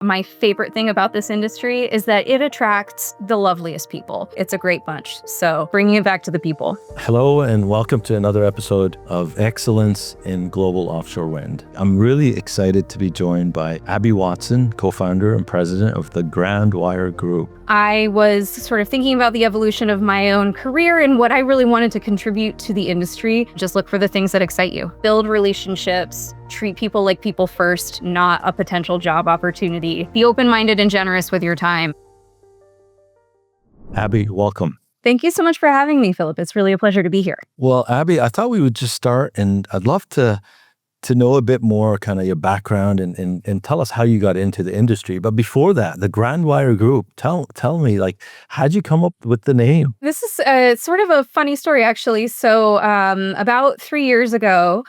My favorite thing about this industry is that it attracts the loveliest people. It's a great bunch. So bringing it back to the people. Hello and welcome to another episode of Excellence in Global Offshore Wind. I'm really excited to be joined by Abby Watson, co-founder and president of the Groundwire Group. I was sort of thinking about the evolution of my own career and what I really wanted to contribute to the industry. Just look for the things that excite you. Build relationships, treat people like people first, not a potential job opportunity. Be open-minded and generous with your time. Abby, welcome. Thank you so much for having me, Philip. It's really a pleasure to be here. Well, Abby, I thought we would just start, and I'd love to know a bit more kind of your background and tell us how you got into the industry. But before that, the Groundwire Group, tell me, like, how'd you come up with the name? This is sort of a funny story, actually. So about 3 years ago,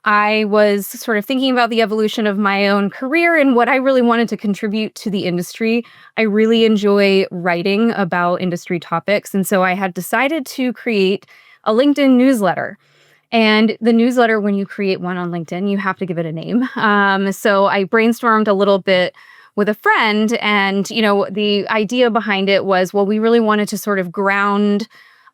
I was sort of thinking about the evolution of my own career and what I really wanted to contribute to the industry. I really enjoy writing about industry topics. And so I had decided to create a LinkedIn newsletter. And the newsletter, when you create one on LinkedIn, you have to give it a name. So I brainstormed a little bit with a friend. And, the idea behind it was, well, we really wanted to sort of ground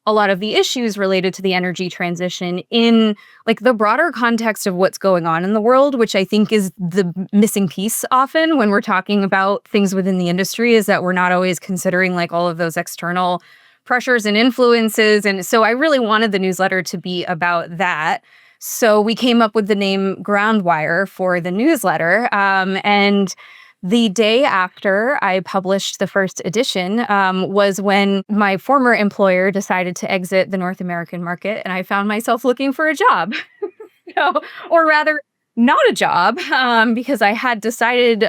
a lot of the issues related to the energy transition in like the broader context of what's going on in the world, which I think is the missing piece often when we're talking about things within the industry, is that we're not always considering like all of those external pressures and influences. And so I really wanted the newsletter to be about that. So we came up with the name Groundwire for the newsletter. And the day after I published the first edition was when my former employer decided to exit the North American market, and I found myself looking for a job, or rather not a job, because I had decided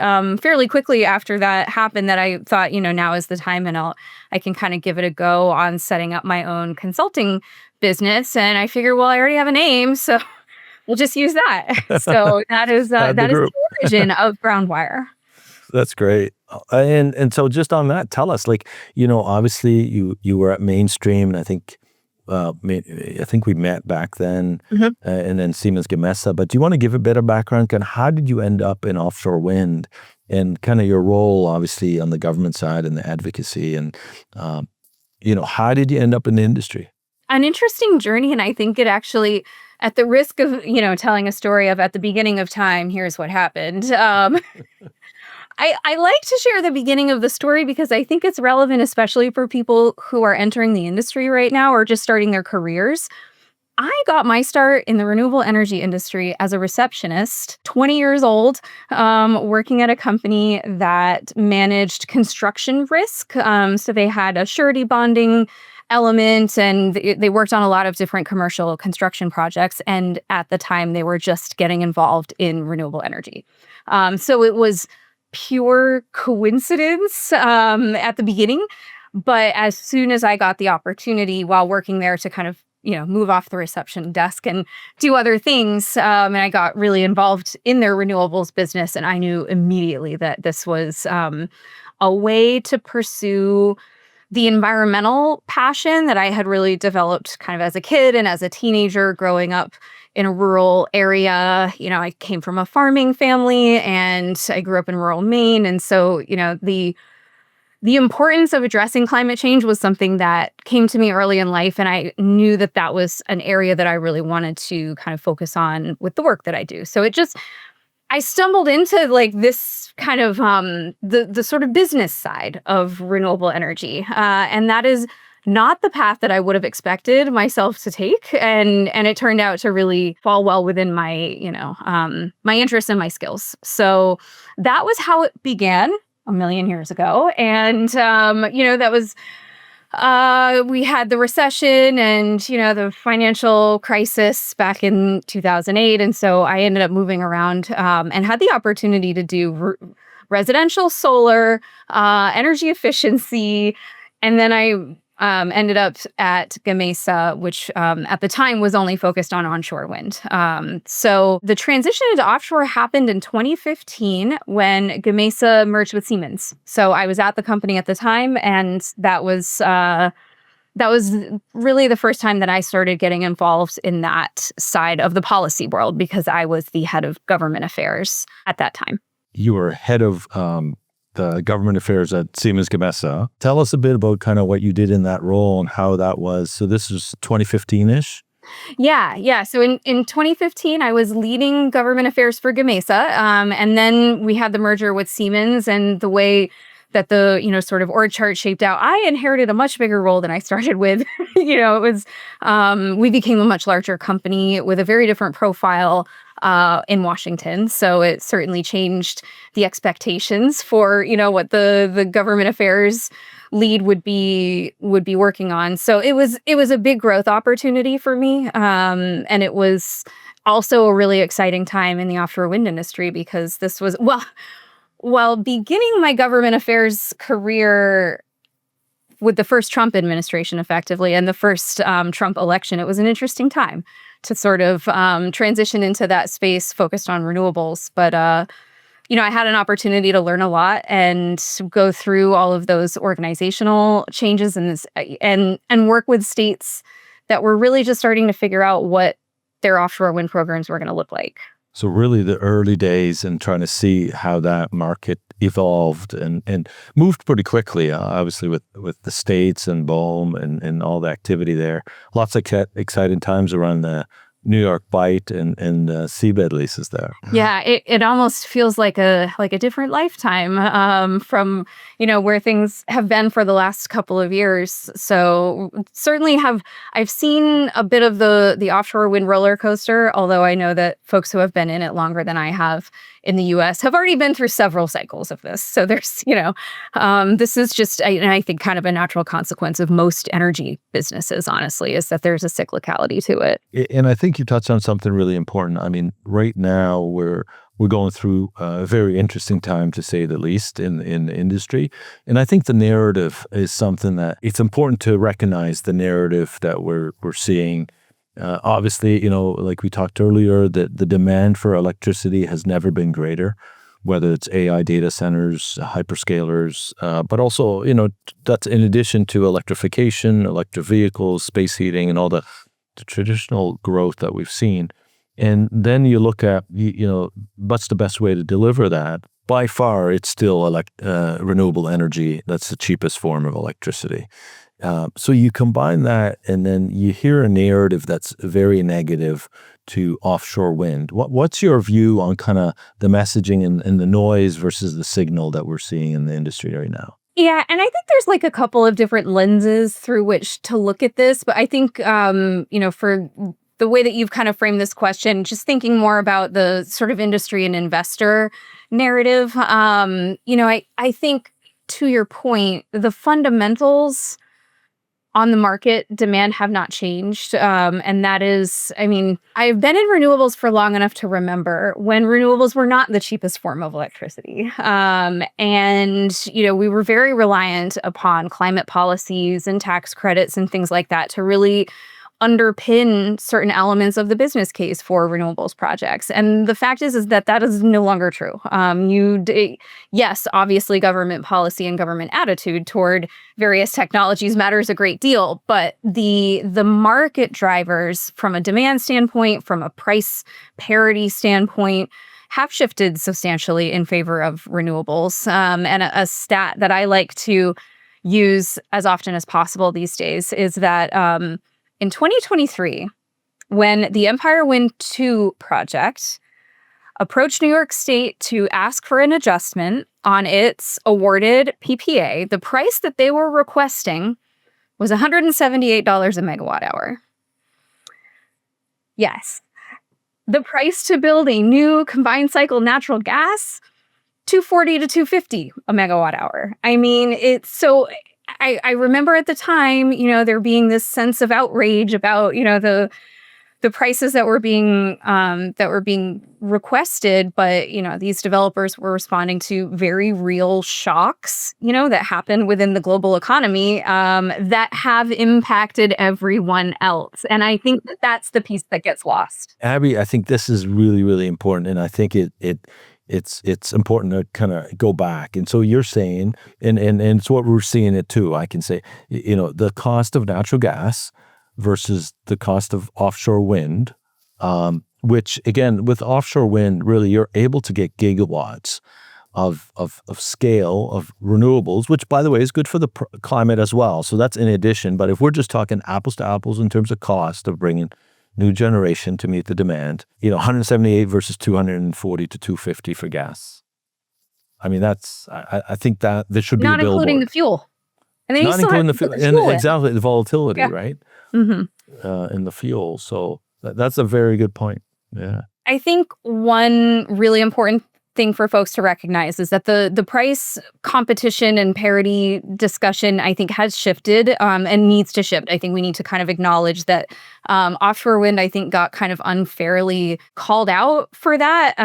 fairly quickly after that happened that I thought, now is the time, and I can kind of give it a go on setting up my own consulting business. And I figured, well, I already have a name, so we'll just use that. So that is the origin of Groundwire. That's great. And so just on that, tell us, like, obviously you were at Mainstream, and I think we met back then, and then Siemens Gamesa. But do you want to give a bit of background? Kind of how did you end up in offshore wind, and kind of your role, obviously, on the government side and the advocacy, and how did you end up in the industry? An interesting journey, and I think it actually, at the risk of telling a story of at the beginning of time, here's what happened. I like to share the beginning of the story because I think it's relevant, especially for people who are entering the industry right now or just starting their careers. I got my start in the renewable energy industry as a receptionist, 20 years old, working at a company that managed construction risk. So they had a surety bonding element, and they worked on a lot of different commercial construction projects. And at the time, they were just getting involved in renewable energy. So it was pure coincidence at the beginning. But as soon as I got the opportunity while working there to kind of, move off the reception desk and do other things, and I got really involved in their renewables business, and I knew immediately that this was a way to pursue the environmental passion that I had really developed kind of as a kid and as a teenager growing up in a rural area. I came from a farming family, and I grew up in rural Maine. And so, the importance of addressing climate change was something that came to me early in life. And I knew that that was an area that I really wanted to kind of focus on with the work that I do. So I stumbled into like this kind of the sort of business side of renewable energy. And that is not the path that I would have expected myself to take. And it turned out to really fall well within my, my interests and my skills. So that was how it began a million years ago. And, that was, we had the recession and, the financial crisis back in 2008. And so I ended up moving around and had the opportunity to do residential solar, energy efficiency. And then I ended up at Gamesa, which at the time was only focused on onshore wind. So the transition into offshore happened in 2015 when Gamesa merged with Siemens. So I was at the company at the time, and that was really the first time that I started getting involved in that side of the policy world, because I was the head of government affairs at that time. You were head of the government affairs at Siemens Gamesa. Tell us a bit about kind of what you did in that role and how that was. So this was 2015-ish? Yeah. So in 2015, I was leading government affairs for Gamesa. And then we had the merger with Siemens, and the way that the, sort of org chart shaped out, I inherited a much bigger role than I started with. It was, we became a much larger company with a very different profile in Washington. So it certainly changed the expectations for, what the government affairs lead would be working on. So it was a big growth opportunity for me. And it was also a really exciting time in the offshore wind industry, because this was, while beginning my government affairs career with the first Trump administration, effectively, and the first Trump election, it was an interesting time to sort of transition into that space focused on renewables. But, I had an opportunity to learn a lot and go through all of those organizational changes and work with states that were really just starting to figure out what their offshore wind programs were going to look like. So really the early days and trying to see how that market evolved and moved pretty quickly, obviously with the states and BOEM and all the activity there. Lots of exciting times around the New York Bight and seabed leases there. Yeah, it almost feels like a different lifetime from where things have been for the last couple of years. So certainly I've seen a bit of the offshore wind roller coaster, although I know that folks who have been in it longer than I have in the U.S. have already been through several cycles of this. So there's this is just I think kind of a natural consequence of most energy businesses, honestly, is that there's a cyclicality to it. And I think you touched on something really important. I mean, right now we're going through a very interesting time, to say the least, in the industry. And I think the narrative is something that it's important to recognize the narrative that we're seeing. Obviously, like we talked earlier, that the demand for electricity has never been greater, whether it's AI data centers, hyperscalers, but also, that's in addition to electrification, electric vehicles, space heating, and all the traditional growth that we've seen. And then you look at, what's the best way to deliver that? By far, it's still renewable energy. That's the cheapest form of electricity. So you combine that, and then you hear a narrative that's very negative to offshore wind. What's your view on kind of the messaging and the noise versus the signal that we're seeing in the industry right now? Yeah, and I think there's like a couple of different lenses through which to look at this. But I think, for the way that you've kind of framed this question, just thinking more about the sort of industry and investor narrative, I think, to your point, the fundamentals on the market demand have not changed. And that is, I've been in renewables for long enough to remember when renewables were not the cheapest form of electricity. And we were very reliant upon climate policies and tax credits and things like that to really underpin certain elements of the business case for renewables projects. And the fact is that is no longer true. Yes, obviously government policy and government attitude toward various technologies matters a great deal, but the market drivers from a demand standpoint, from a price parity standpoint, have shifted substantially in favor of renewables. And a stat that I like to use as often as possible these days is that in 2023, when the Empire Wind 2 project approached New York State to ask for an adjustment on its awarded PPA, the price that they were requesting was $178 a megawatt hour. Yes. The price to build a new combined cycle natural gas, $240 to $250 a megawatt hour. It's so... I remember at the time, there being this sense of outrage about, the prices that were being requested, but these developers were responding to very real shocks, that happen within the global economy that have impacted everyone else. And I think that's the piece that gets lost. Abby, I think this is really, really important, and I think it's important to kind of go back. And so you're saying, and it's what we're seeing it too, I can say, the cost of natural gas versus the cost of offshore wind, which again, with offshore wind, really you're able to get gigawatts of scale of renewables, which, by the way, is good for the climate as well. So that's in addition. But if we're just talking apples to apples in terms of cost of bringing new generation to meet the demand, 178 versus 240 to 250 for gas. I mean, I think that this should be not a billboard. including the fuel. And then Not including the fuel, and exactly the volatility, yeah. right? Mm-hmm. In the fuel. So that's a very good point. Yeah. I think one really important thing for folks to recognize is that the price competition and parity discussion, I think, has shifted and needs to shift. I think we need to kind of acknowledge that offshore wind, I think, got kind of unfairly called out for that,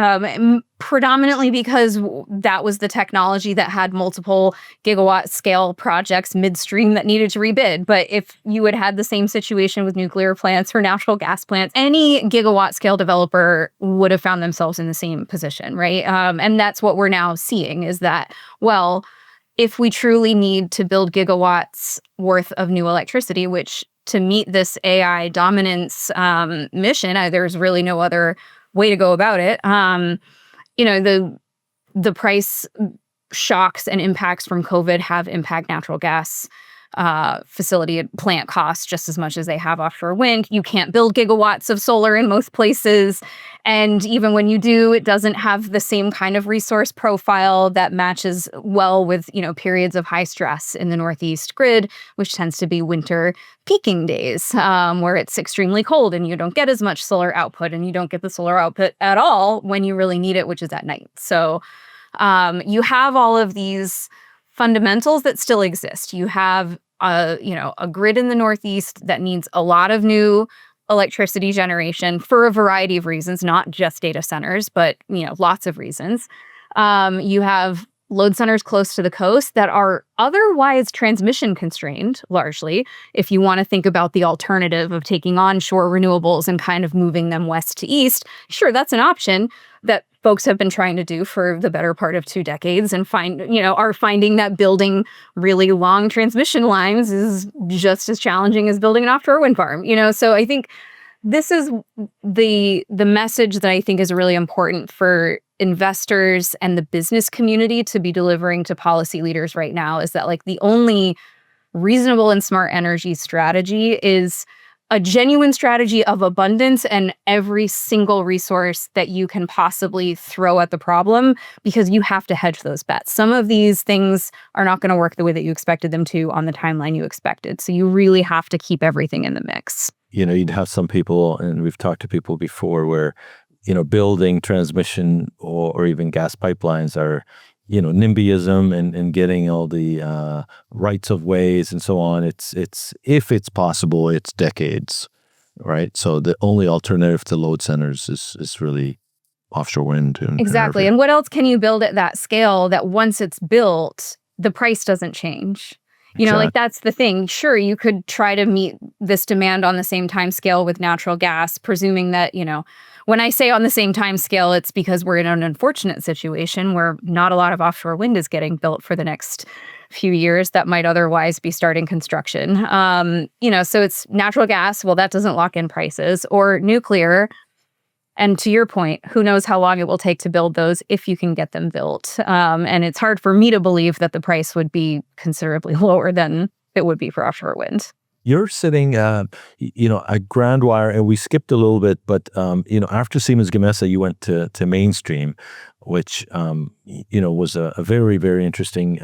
predominantly because that was the technology that had multiple gigawatt scale projects midstream that needed to rebid. But if you had the same situation with nuclear plants or natural gas plants, any gigawatt scale developer would have found themselves in the same position, right? And that's what we're now seeing is that, well, if we truly need to build gigawatts worth of new electricity, which to meet this AI dominance mission, there's really no other way to go about it. The price shocks and impacts from COVID have impacted natural gas facility and plant costs just as much as they have offshore wind. You can't build gigawatts of solar in most places. And even when you do, it doesn't have the same kind of resource profile that matches well with, periods of high stress in the Northeast grid, which tends to be winter peaking days, where it's extremely cold and you don't get as much solar output, and you don't get the solar output at all when you really need it, which is at night. So you have all of these fundamentals that still exist. You have a grid in the Northeast that needs a lot of new electricity generation for a variety of reasons, not just data centers, but lots of reasons. You have load centers close to the coast that are otherwise transmission constrained, largely. If you want to think about the alternative of taking onshore renewables and kind of moving them west to east, sure, that's an option that folks have been trying to do for the better part of 2 decades, and are finding that building really long transmission lines is just as challenging as building an offshore wind farm. So I think this is the message that I think is really important for investors and the business community to be delivering to policy leaders right now, is that the only reasonable and smart energy strategy is a genuine strategy of abundance and every single resource that you can possibly throw at the problem, because you have to hedge those bets. Some of these things are not going to work the way that you expected them to on the timeline you expected. So you really have to keep everything in the mix. You'd have some people, and we've talked to people before, where, building transmission or even gas pipelines are, NIMBYism and getting all the rights of ways and so on. It's if it's possible, it's decades, right? So the only alternative to load centers is really offshore wind. Exactly. And what else can you build at that scale that once it's built, the price doesn't change? That's the thing. Sure, you could try to meet this demand on the same time scale with natural gas, presuming that, when I say on the same time scale, it's because we're in an unfortunate situation where not a lot of offshore wind is getting built for the next few years that might otherwise be starting construction. So it's natural gas. Well, that doesn't lock in prices, or nuclear. And to your point, who knows how long it will take to build those if you can get them built. And it's hard for me to believe that the price would be considerably lower than it would be for offshore wind. You're sitting, at Groundwire, and we skipped a little bit, but, after Siemens Gamesa, you went to Mainstream, which, was a very, very interesting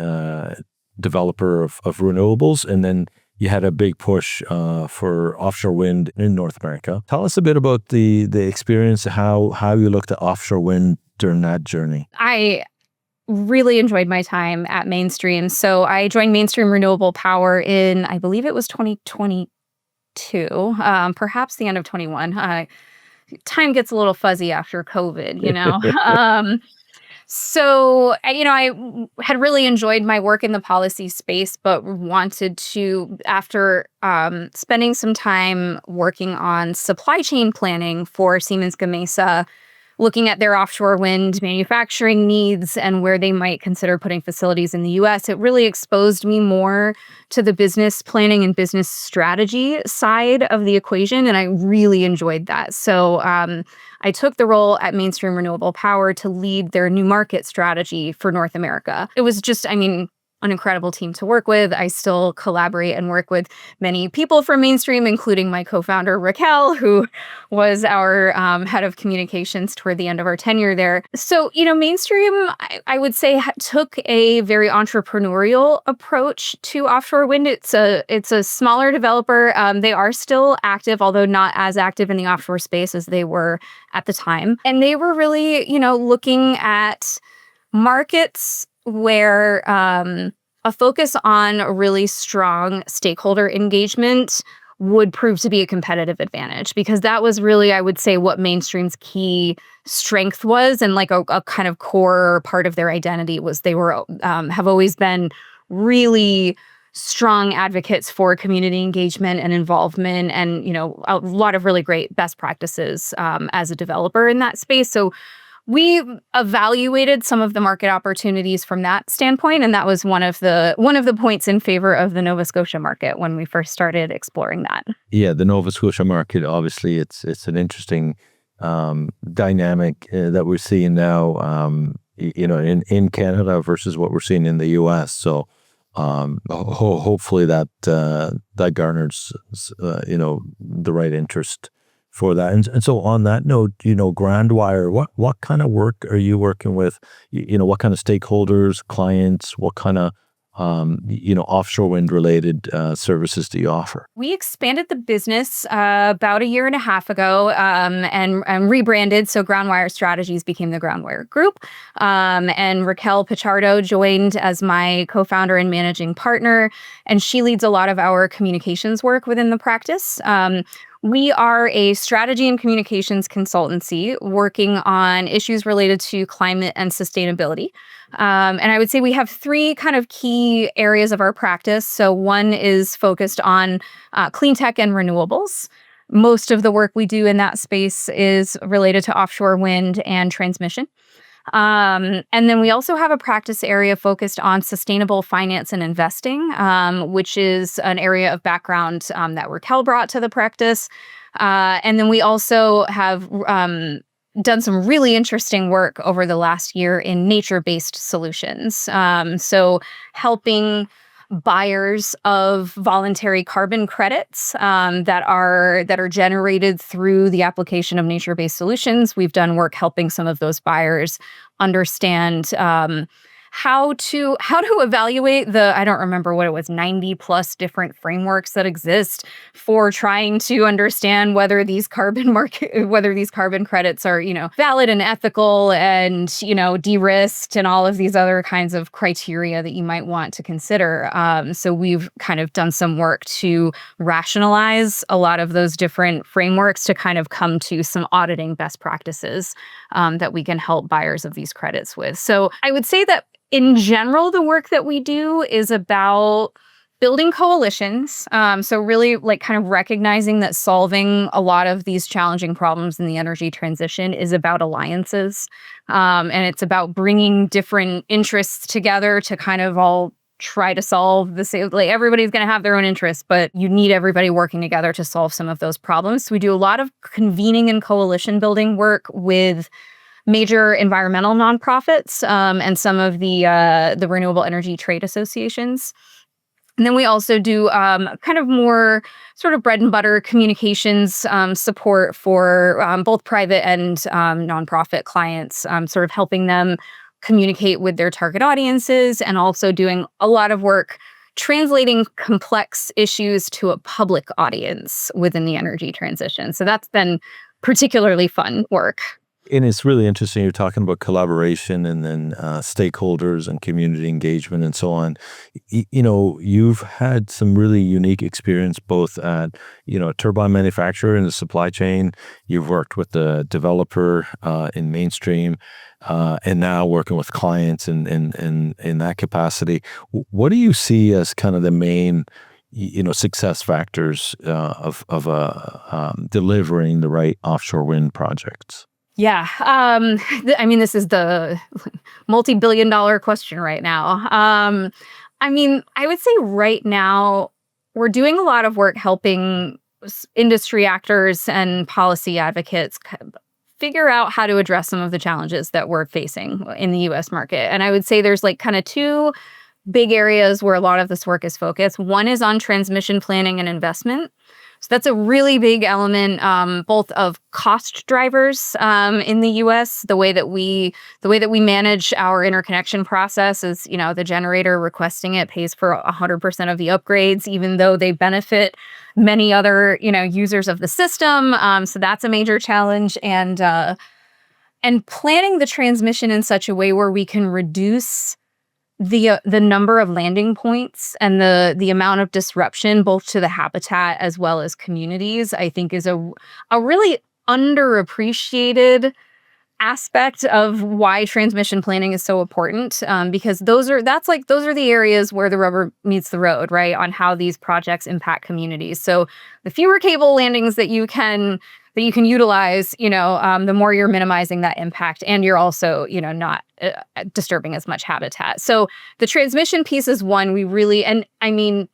developer of renewables. And then you had a big push for offshore wind in North America. Tell us a bit about the experience, how you looked at offshore wind during that journey. I really enjoyed my time at Mainstream. So I joined Mainstream Renewable Power in, I believe it was 2022, perhaps the end of 21. Time gets a little fuzzy after COVID, So, I had really enjoyed my work in the policy space, but wanted to, after spending some time working on supply chain planning for Siemens Gamesa, looking at their offshore wind manufacturing needs and where they might consider putting facilities in the US, it really exposed me more to the business planning and business strategy side of the equation. And I really enjoyed that. So I took the role at Mainstream Renewable Power to lead their new market strategy for North America. It was just, an incredible team to work with. I still collaborate and work with many people from Mainstream, including my co-founder, Raquel, who was our head of communications toward the end of our tenure there. So, Mainstream, I would say, took a very entrepreneurial approach to offshore wind. It's a smaller developer. They are still active, although not as active in the offshore space as they were at the time. And they were really, looking at markets where a focus on really strong stakeholder engagement would prove to be a competitive advantage, because that was really, I would say, what Mainstream's key strength was, and like a kind of core part of their identity was they were have always been really strong advocates for community engagement and involvement, and a lot of really great best practices as a developer in that space. So we evaluated some of the market opportunities from that standpoint, and that was one of the points in favor of the Nova Scotia market when we first started exploring that. Yeah, the Nova Scotia market, obviously, it's an interesting dynamic that we're seeing now, in Canada versus what we're seeing in the U.S. So hopefully that garners the right interest for that. And so on that note, Groundwire, what kind of work are you working with? What kind of stakeholders, clients, what kind of offshore wind related services do you offer? We expanded the business about a year and a half ago and rebranded. So Groundwire Strategies became the Groundwire Group. And Raquel Pichardo joined as my co-founder and managing partner. And she leads a lot of our communications work within the practice. We are a strategy and communications consultancy working on issues related to climate and sustainability. And I would say we have three kind of key areas of our practice. So one is focused on clean tech and renewables. Most of the work we do in that space is related to offshore wind and transmission. And then we also have a practice area focused on sustainable finance and investing, which is an area of background that Raquel brought to the practice. And then we also have done some really interesting work over the last year in nature-based solutions. So helping buyers of voluntary carbon credits that are generated through the application of nature-based solutions. We've done work helping some of those buyers understand how to evaluate I don't remember what it was, 90 plus different frameworks that exist for trying to understand whether these carbon credits are, valid and ethical and, de-risked and all of these other kinds of criteria that you might want to consider. So we've kind of done some work to rationalize a lot of those different frameworks to kind of come to some auditing best practices that we can help buyers of these credits with. So I would say that in general, the work that we do is about building coalitions. So really like kind of recognizing that solving a lot of these challenging problems in the energy transition is about alliances. And it's about bringing different interests together to kind of all try to solve the same. Like everybody's going to have their own interests, but you need everybody working together to solve some of those problems. So we do a lot of convening and coalition building work with major environmental nonprofits and some of the renewable energy trade associations. And then we also do kind of more sort of bread and butter communications support for both private and nonprofit clients, sort of helping them communicate with their target audiences, and also doing a lot of work translating complex issues to a public audience within the energy transition. So that's been particularly fun work. And it's really interesting. You're talking about collaboration and then stakeholders and community engagement and so on. You've had some really unique experience both at, a turbine manufacturer in the supply chain. You've worked with the developer in Mainstream and now working with clients in that capacity. What do you see as kind of the main success factors of delivering the right offshore wind projects? Yeah. I mean, this is the multi-billion-dollar question right now. I mean, I would say right now we're doing a lot of work helping industry actors and policy advocates figure out how to address some of the challenges that we're facing in the US market. And I would say there's like kind of two big areas where a lot of this work is focused. One is on transmission planning and investment. So that's a really big element, both of cost drivers in the U.S. The way that we manage our interconnection process is, the generator requesting it pays for 100% of the upgrades, even though they benefit many other, users of the system. So that's a major challenge, and planning the transmission in such a way where we can reduce the number of landing points and the amount of disruption both to the habitat as well as communities, I think is a really underappreciated aspect of why transmission planning is so important, because those are the areas where the rubber meets the road, right, on how these projects impact communities. So the fewer cable landings that you can utilize, the more you're minimizing that impact, and you're also, not disturbing as much habitat. So the transmission piece is one we really, and I mean,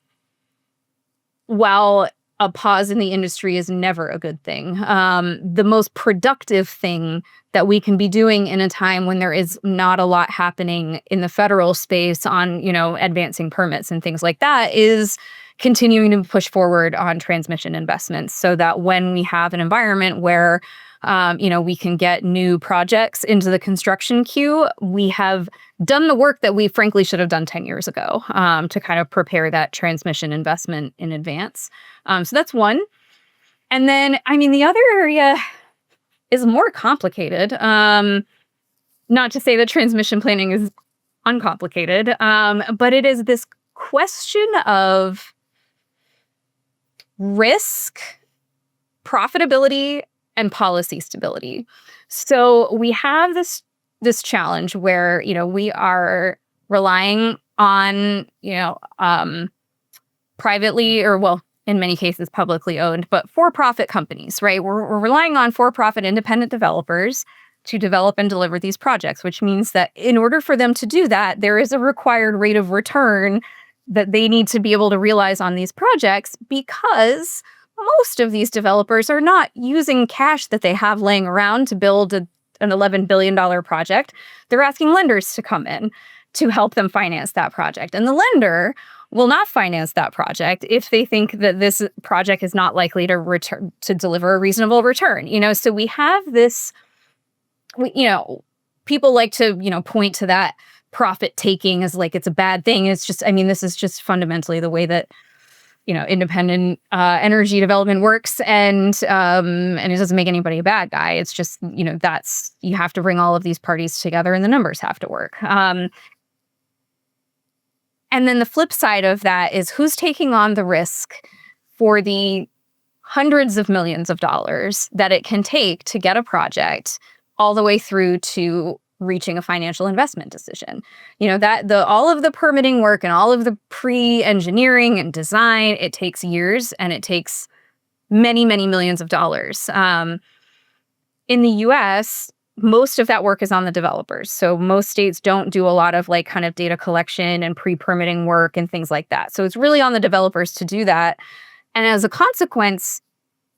while a pause in the industry is never a good thing, the most productive thing that we can be doing in a time when there is not a lot happening in the federal space on, advancing permits and things like that is continuing to push forward on transmission investments so that when we have an environment where, we can get new projects into the construction queue, we have done the work that we frankly should have done 10 years ago, to kind of prepare that transmission investment in advance. So that's one. And then, I mean, the other area is more complicated. Not to say that transmission planning is uncomplicated, but it is this question of risk, profitability, and policy stability. So we have this challenge where, we are relying on, privately, or well, in many cases publicly owned, but for-profit companies, right? We're relying on for-profit independent developers to develop and deliver these projects, which means that in order for them to do that, there is a required rate of return that they need to be able to realize on these projects, because most of these developers are not using cash that they have laying around to build an $11 billion project. They're asking lenders to come in to help them finance that project. And the lender will not finance that project if they think that this project is not likely to deliver a reasonable return. So we have this, people like to, point to that profit taking as like it's a bad thing. It's just, I mean, this is just fundamentally the way that, independent energy development works, and it doesn't make anybody a bad guy. It's just, you have to bring all of these parties together and the numbers have to work. And then the flip side of that is who's taking on the risk for the hundreds of millions of dollars that it can take to get a project all the way through to reaching a financial investment decision. All of the permitting work and all of the pre-engineering and design, it takes years and it takes many, many millions of dollars. In the US, most of that work is on the developers. So most states don't do a lot of like kind of data collection and pre-permitting work and things like that. So it's really on the developers to do that. And as a consequence,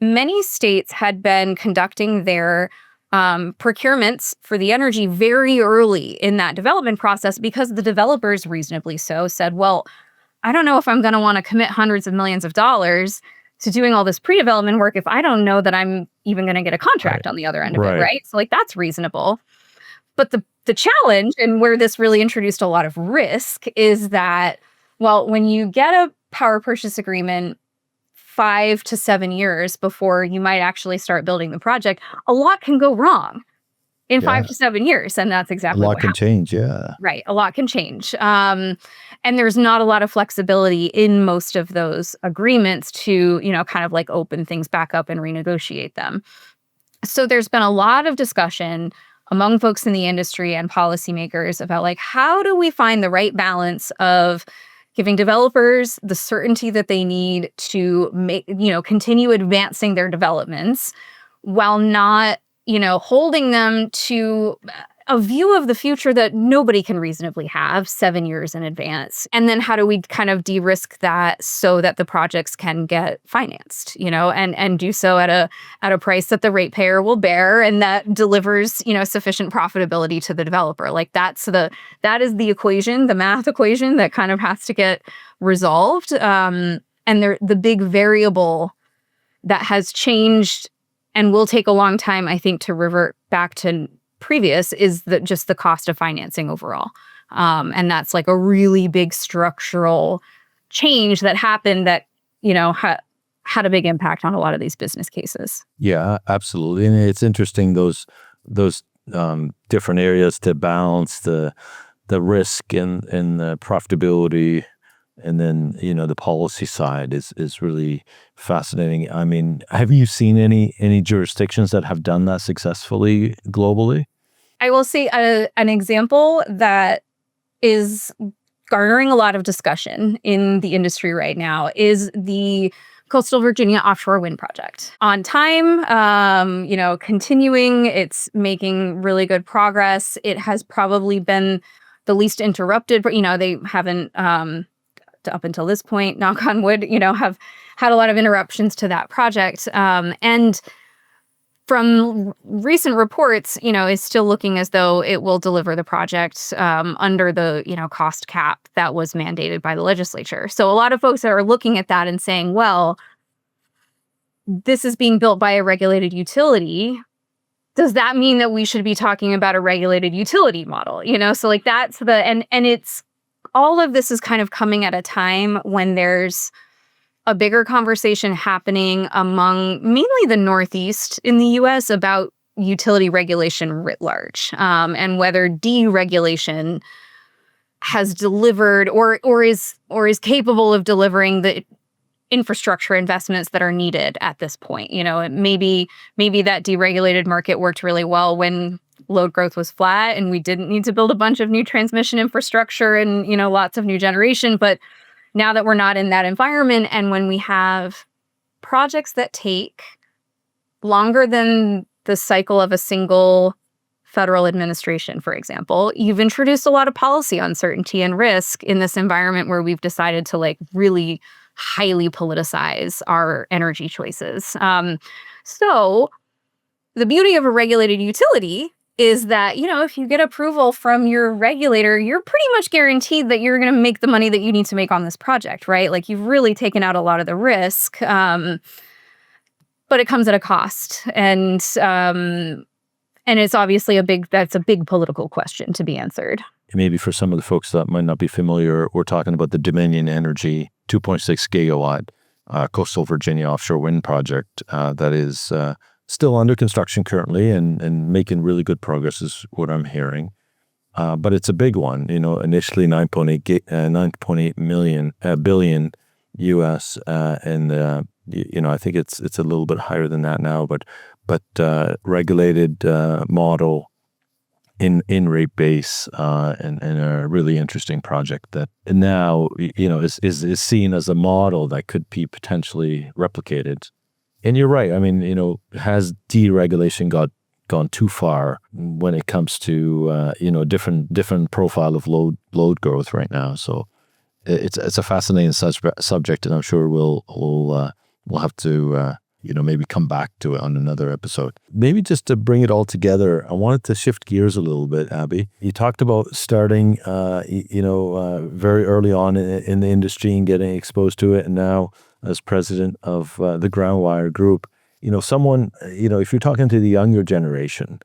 many states had been conducting their procurements for the energy very early in that development process, because the developers, reasonably so, said, well, I don't know if I'm going to want to commit hundreds of millions of dollars to doing all this pre-development work if I don't know that I'm even going to get a contract on the other end of it, right? So like that's reasonable. But the challenge, and where this really introduced a lot of risk, is that, well, when you get a power purchase agreement 5 to 7 years before you might actually start building the project, a lot can go wrong in 5 to 7 years. And that's exactly what happened. A lot can change, yeah. Right. A lot can change. And there's not a lot of flexibility in most of those agreements to, kind of like open things back up and renegotiate them. So there's been a lot of discussion among folks in the industry and policymakers about like, how do we find the right balance of giving developers the certainty that they need to make, continue advancing their developments while not holding them to a view of the future that nobody can reasonably have 7 years in advance. And then how do we kind of de-risk that so that the projects can get financed, and do so at a price that the ratepayer will bear and that delivers, sufficient profitability to the developer. Like that is the equation, the math equation that kind of has to get resolved. And the big variable that has changed and will take a long time, I think, to revert back to previous is just the cost of financing overall. And that's like a really big structural change that happened that, had a big impact on a lot of these business cases. Yeah, absolutely. And it's interesting those different areas to balance the risk and the profitability. And then, the policy side is really fascinating. I mean, have you seen any jurisdictions that have done that successfully globally? I will say an example that is garnering a lot of discussion in the industry right now is the Coastal Virginia Offshore Wind Project. On time, continuing, it's making really good progress. It has probably been the least interrupted, but, they haven't, up until this point, knock on wood, have had a lot of interruptions to that project. And from recent reports, is still looking as though it will deliver the project under the, cost cap that was mandated by the legislature. So a lot of folks are looking at that and saying, well, this is being built by a regulated utility. Does that mean that we should be talking about a regulated utility model? So like that's and it's all of this is kind of coming at a time when there's a bigger conversation happening among mainly the Northeast in the U.S. about utility regulation writ large, and whether deregulation has delivered or is capable of delivering the infrastructure investments that are needed at this point. Maybe that deregulated market worked really well when load growth was flat and we didn't need to build a bunch of new transmission infrastructure and, lots of new generation. But now that we're not in that environment, and when we have projects that take longer than the cycle of a single federal administration, for example, you've introduced a lot of policy uncertainty and risk in this environment where we've decided to really highly politicize our energy choices. So the beauty of a regulated utility is that, if you get approval from your regulator, you're pretty much guaranteed that you're going to make the money that you need to make on this project, right? Like you've really taken out a lot of the risk, but it comes at a cost. And it's obviously that's a big political question to be answered. Maybe for some of the folks that might not be familiar, we're talking about the Dominion Energy 2.6 gigawatt Coastal Virginia Offshore Wind Project that is still under construction currently and making really good progress is what I'm hearing. But it's a big one, initially 9.8 billion US. And, I think it's a little bit higher than that now, but regulated model in rate base and a really interesting project that now, is seen as a model that could be potentially replicated. And you're right. I mean, has deregulation gone too far when it comes to different profile of load growth right now? So it's a fascinating subject, and I'm sure we'll have to maybe come back to it on another episode. Maybe just to bring it all together, I wanted to shift gears a little bit, Abby. You talked about starting very early on in the industry and getting exposed to it, and now as president of the Groundwire group, if you're talking to the younger generation,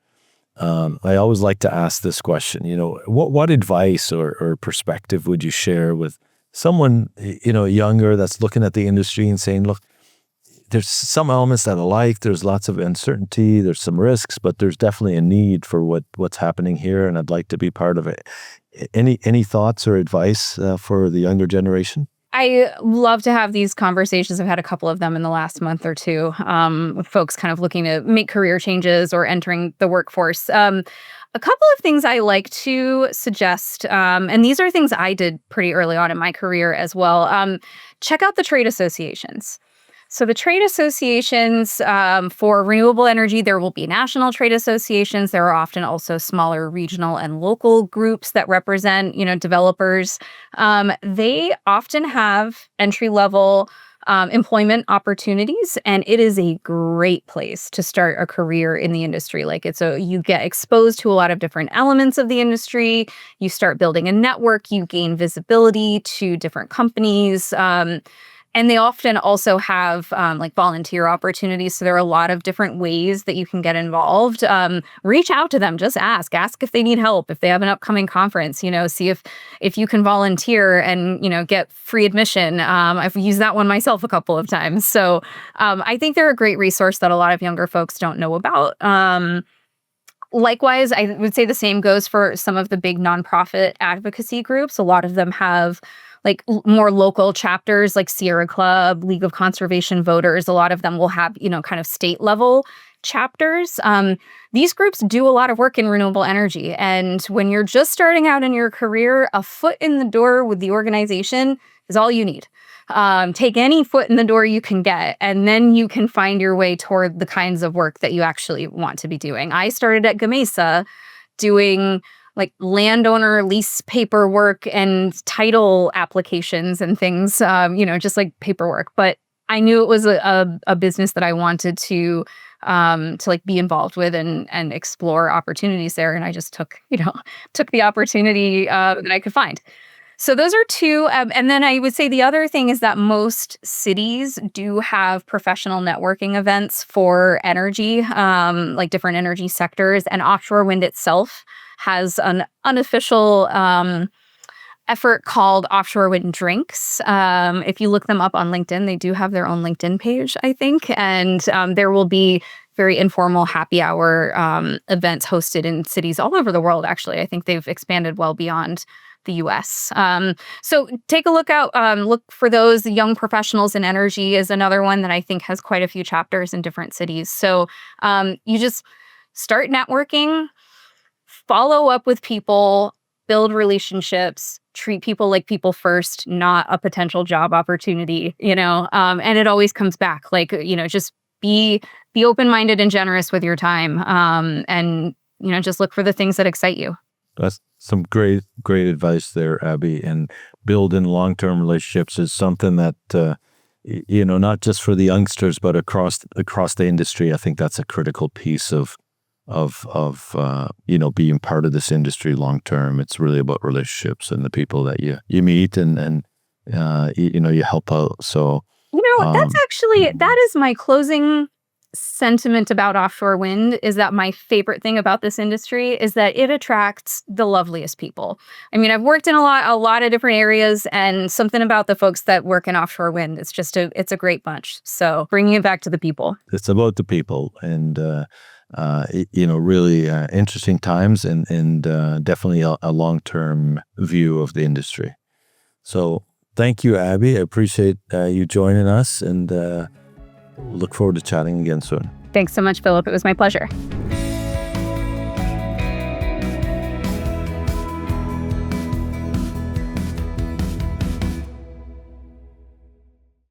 I always like to ask this question, what advice or perspective would you share with someone, younger that's looking at the industry and saying, look, there's some elements that I like, there's lots of uncertainty, there's some risks, but there's definitely a need for what's happening here, and I'd like to be part of it. Any thoughts or advice for the younger generation? I love to have these conversations. I've had a couple of them in the last month or two with folks kind of looking to make career changes or entering the workforce. A couple of things I like to suggest, and these are things I did pretty early on in my career as well. Check out the trade associations. So the trade associations for renewable energy, there will be national trade associations. There are often also smaller regional and local groups that represent, developers. They often have entry-level employment opportunities, and it is a great place to start a career in the industry. You get exposed to a lot of different elements of the industry. You start building a network. You gain visibility to different companies. And they often also have volunteer opportunities. So there are a lot of different ways that you can get involved. Reach out to them. Just ask if they need help, if they have an upcoming conference, see if you can volunteer and, get free admission. I've used that one myself a couple of times. So I think they're a great resource that a lot of younger folks don't know about. Likewise, I would say the same goes for some of the big nonprofit advocacy groups. A lot of them have more local chapters like Sierra Club, League of Conservation Voters. A lot of them will have, kind of state level chapters. These groups do a lot of work in renewable energy. And when you're just starting out in your career, a foot in the door with the organization is all you need. Take any foot in the door you can get, and then you can find your way toward the kinds of work that you actually want to be doing. I started at Gamesa doing landowner lease paperwork and title applications and things, just paperwork. But I knew it was a business that I wanted to be involved with and explore opportunities there. And I just took the opportunity that I could find. So those are two. And then I would say the other thing is that most cities do have professional networking events for energy, different energy sectors, and offshore wind itself has an unofficial effort called Offshore Wind Drinks. If you look them up on LinkedIn, they do have their own LinkedIn page, I think. And there will be very informal happy hour events hosted in cities all over the world, actually. I think they've expanded well beyond the US. So take a look out, look for those. Young Professionals in Energy is another one that I think has quite a few chapters in different cities. So you just start networking, follow up with people, build relationships, treat people like people first, not a potential job opportunity, and it always comes back. Just be open-minded and generous with your time, and, just look for the things that excite you. That's some great advice there, Abby. And building long-term relationships is something that, not just for the youngsters, but across the industry. I think that's a critical piece of being part of this industry long term. It's really about relationships and the people that you meet and you help out. So that is my closing sentiment about offshore wind, is that my favorite thing about this industry is that it attracts the loveliest people. I mean, I've worked in a lot of different areas, and something about the folks that work in offshore wind, it's a great bunch. So bringing it back to the people. It's about the people, and really interesting times, and definitely a long-term view of the industry. So thank you, Abby. I appreciate you joining us, and look forward to chatting again soon. Thanks so much, Philip. It was my pleasure.